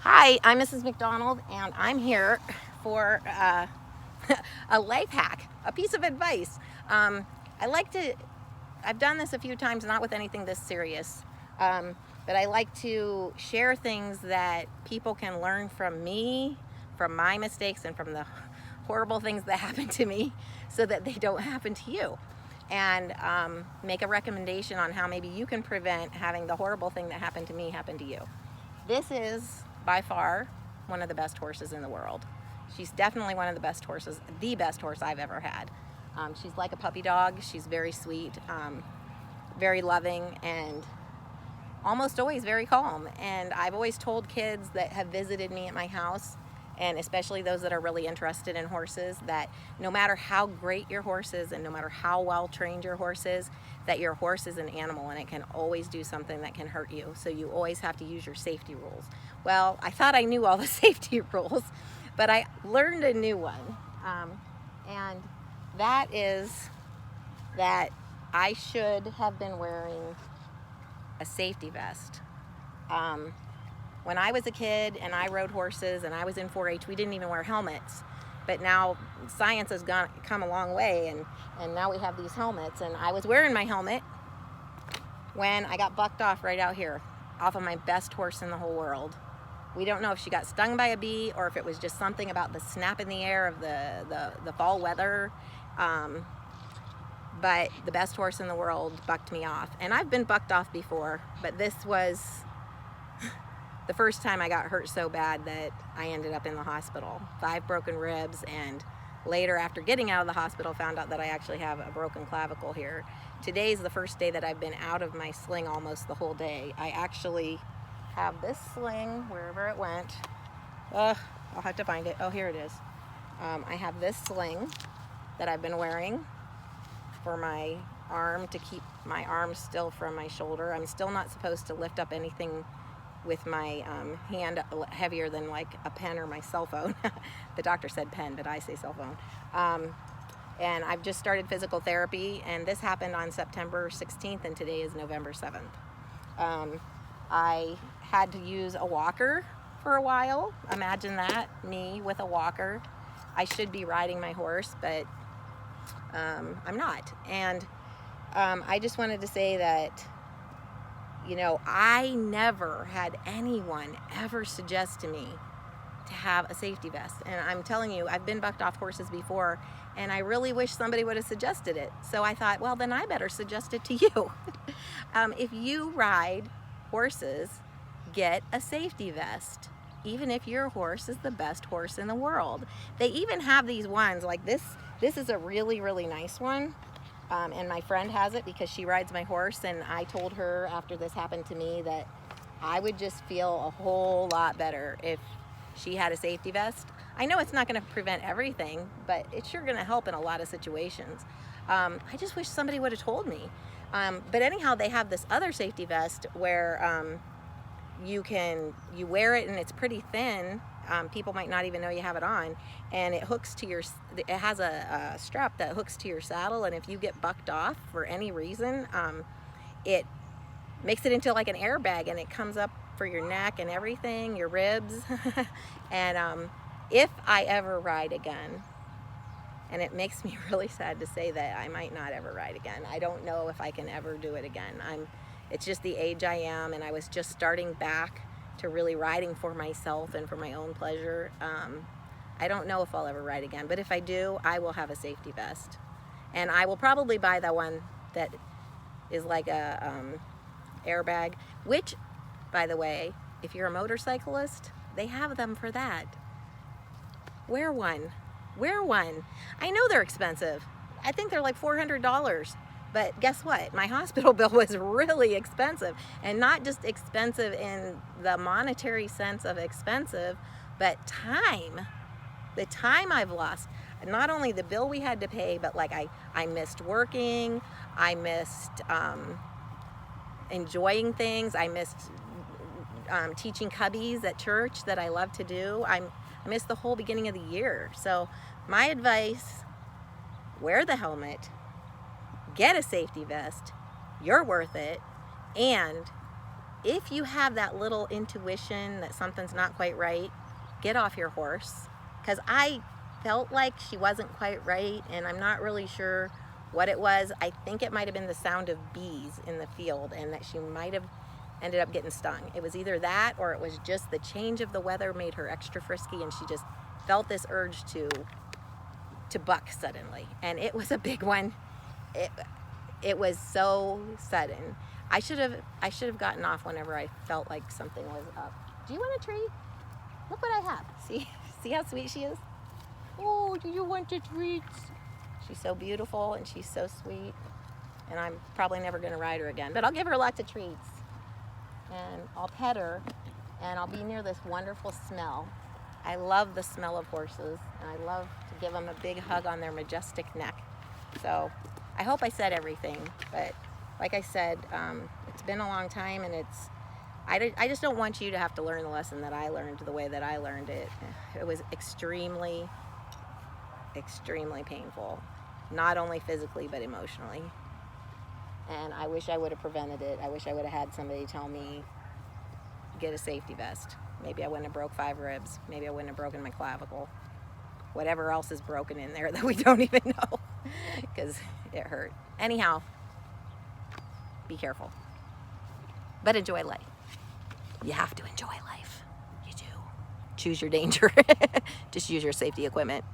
Hi, I'm Mrs. McDonald, and I'm here for a life hack, a piece of advice. I've done this a few times, not with anything this serious, but I like to share things that people can learn from me, from my mistakes, and from the horrible things that happen to me so that they don't happen to you. And make a recommendation on how maybe you can prevent having the horrible thing that happened to me happen to you. This is by far one of the best horses in the world. She's definitely one of the best horses, the best horse I've ever had. She's like a puppy dog. She's very sweet, very loving, and almost always very calm. And I've always told kids that have visited me at my house, and especially those that are really interested in horses, that no matter how great your horse is and no matter how well trained your horse is, that your horse is an animal and it can always do something that can hurt you. So you always have to use your safety rules. Well, I thought I knew all the safety rules, but I learned a new one. And that is that I should have been wearing a safety vest. When I was a kid and I rode horses and I was in 4-H, we didn't even wear helmets. But now science has come a long way, and now we have these helmets. And I was wearing my helmet when I got bucked off right out here, off of my best horse in the whole world. We don't know if she got stung by a bee or if it was just something about the snap in the air of the fall weather. But the best horse in the world bucked me off. And I've been bucked off before, but this was the first time I got hurt so bad that I ended up in the hospital. 5 broken ribs, and later, after getting out of the hospital, found out that I actually have a broken clavicle here. Today's the first day that I've been out of my sling almost the whole day. I actually have this sling wherever it went. I'll have to find it. Oh, here it is. I have this sling that I've been wearing for my arm to keep my arm still from my shoulder. I'm still not supposed to lift up anything with my hand heavier than like a pen or my cell phone. The doctor said pen, but I say cell phone. And I've just started physical therapy, and this happened on September 16th, and today is November 7th. I had to use a walker for a while. Imagine that, me with a walker. I should be riding my horse, but I'm not. And I just wanted to say that, you know, I never had anyone ever suggest to me to have a safety vest. And I'm telling you, I've been bucked off horses before, and I really wish somebody would have suggested it. So I thought, well, then I better suggest it to you. If you ride horses, get a safety vest, even if your horse is the best horse in the world. They even have these ones like this. This is a really, really nice one. And my friend has it because she rides my horse, and I told her after this happened to me that I would just feel a whole lot better if she had a safety vest. I know it's not going to prevent everything, but it's sure going to help in a lot of situations. I just wish somebody would have told me. But anyhow, they have this other safety vest where you wear it and it's pretty thin. People might not even know you have it on, and it has a strap that hooks to your saddle, and if you get bucked off for any reason, it makes it into like an airbag, and it comes up for your neck and everything, your ribs. And if I ever ride again, and it makes me really sad to say that I might not ever ride again. I don't know if I can ever do it again. It's just the age I am, and I was just starting back to really riding for myself and for my own pleasure. I don't know if I'll ever ride again, but if I do, I will have a safety vest. And I will probably buy the one that is like a airbag, which, by the way, if you're a motorcyclist, they have them for that. Wear one. Wear one. I know they're expensive. I think they're like $400. But guess what? My hospital bill was really expensive, and not just expensive in the monetary sense of expensive, but time. The time I've lost. Not only the bill we had to pay, but like I missed working. I missed enjoying things. I missed teaching cubbies at church that I love to do. I missed the whole beginning of the year. So my advice, wear the helmet. Get a safety vest. You're worth it. And if you have that little intuition that something's not quite right, get off your horse. Because I felt like she wasn't quite right, and I'm not really sure what it was. I think it might have been the sound of bees in the field, and that she might have ended up getting stung. It was either that, or it was just the change of the weather made her extra frisky, and she just felt this urge to buck suddenly. And it was a big one. It was so sudden. I should have gotten off whenever I felt like something was up. Do you want a treat? Look what I have. See how sweet she is? Oh, do you want the treats? She's so beautiful and she's so sweet. And I'm probably never going to ride her again, but I'll give her lots of treats. And I'll pet her, and I'll be near this wonderful smell. I love the smell of horses, and I love to give them a big hug on their majestic neck. So I hope I said everything, but like I said, it's been a long time, and I just don't want you to have to learn the lesson that I learned the way that I learned it. It was extremely, extremely painful, not only physically, but emotionally. And I wish I would have prevented it. I wish I would have had somebody tell me, get a safety vest. Maybe I wouldn't have broke 5 ribs. Maybe I wouldn't have broken my clavicle. Whatever else is broken in there that we don't even know, because it hurt. Anyhow, be careful. But enjoy life. You have to enjoy life. You do. Choose your danger. Just use your safety equipment.